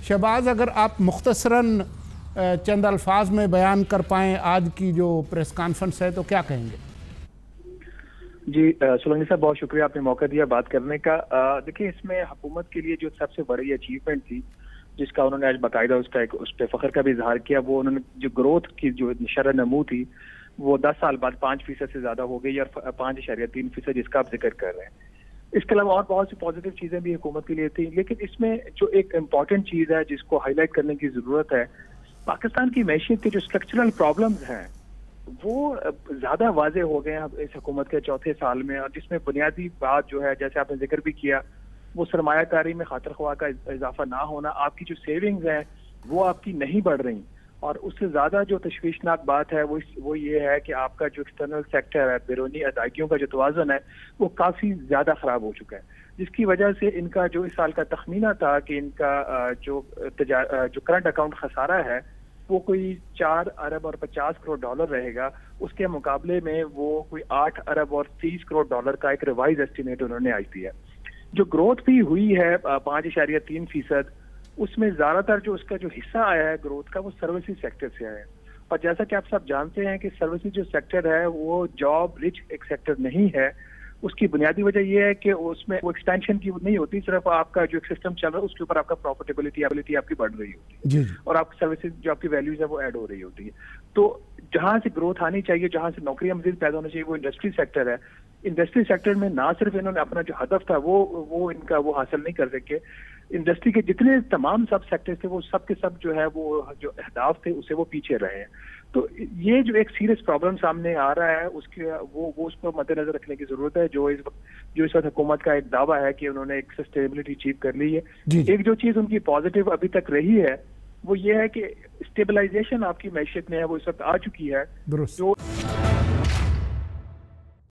शहबाज, अगर आप मुख्तसरन चंद अल्फाज में बयान कर पाएँ आज की जो प्रेस कॉन्फ्रेंस है तो क्या कहेंगे? जी सोलंकी साहब, बहुत शुक्रिया आपने मौका दिया बात करने का। देखिए, इसमें हुकूमत के लिए जो सबसे बड़ी अचीवमेंट थी, जिसका उन्होंने आज बाकायदा उस पर फख्र का भी इजहार किया, वो उन्होंने जो ग्रोथ की जो शरह नमू थी वो 10 साल बाद 5% से ज्यादा हो गई और 5.3% जिसका आप जिक्र कर रहे हैं। इसके अलावा और बहुत सी पॉजिटिव चीजें भी हुकूमत के लिए थी, लेकिन इसमें जो एक इम्पॉर्टेंट चीज है जिसको हाईलाइट करने की जरूरत है, पाकिस्तान की मैशियत के जो स्ट्रक्चरल प्रॉब्लम्स हैं वो ज्यादा वाजे हो गए हैं इस हुकूमत के चौथे साल में। और जिसमें बुनियादी बात जो है, जैसे आपने जिक्र भी किया, वो सरमायाकारी में खातिर ख्वाह का इजाफा ना होना, आपकी जो सेविंग्स हैं वो आपकी नहीं बढ़ रही, और उससे ज्यादा जो तशवीशनाक बात है वो ये है कि आपका जो एक्सटर्नल सेक्टर है, बैरूनी अदायगियों का जो तवाज़ुन है वो काफी ज्यादा खराब हो चुका है, जिसकी वजह से इनका जो इस साल का तखमीना था कि इनका जो करंट अकाउंट खसारा है वो कोई 4 अरब और 50 करोड़ डॉलर रहेगा, उसके मुकाबले में वो कोई 8 अरब और 30 करोड़ डॉलर का एक रिवाइज एस्टिमेट उन्होंने आज दिया। जो ग्रोथ भी हुई है 5.3%, उसमें ज्यादातर जो उसका जो हिस्सा आया है ग्रोथ का वो सर्विसेज सेक्टर से आया है। और जैसा कि आप सब जानते हैं कि सर्विसेज जो सेक्टर है वो जॉब रिच एक सेक्टर नहीं है। उसकी बुनियादी वजह यह है कि उसमें वो एक्सपेंशन की नहीं होती, सिर्फ आपका जो एक सिस्टम चल रहा है उसके ऊपर आपका प्रॉफिटेबिलिटी आपकी बढ़ रही होती है और आपकी सर्विसेज जो आपकी वैल्यूज है वो ऐड हो रही होती है। तो जहां से ग्रोथ आनी चाहिए, जहां से नौकरियां मजीद पैदा होनी चाहिए, वो इंडस्ट्री सेक्टर है। इंडस्ट्री सेक्टर में ना सिर्फ इन्होंने अपना जो हदफ था वो इनका वो हासिल नहीं कर सके। इंडस्ट्री के जितने तमाम सब सेक्टर्स थे वो सब के सब जो है वो जो अहदाफ थे उससे वो पीछे रहे हैं। तो ये जो एक सीरियस प्रॉब्लम सामने आ रहा है उसके वो उसको मद्देनजर रखने की जरूरत है। जो इस वक्त हुकूमत का एक दावा है कि उन्होंने एक सस्टेनेबिलिटी अचीव कर ली है। एक जो चीज उनकी पॉजिटिव अभी तक रही है वो ये है कि स्टेबलाइजेशन आपकी मैशियत में है वो इस वक्त आ चुकी है। जो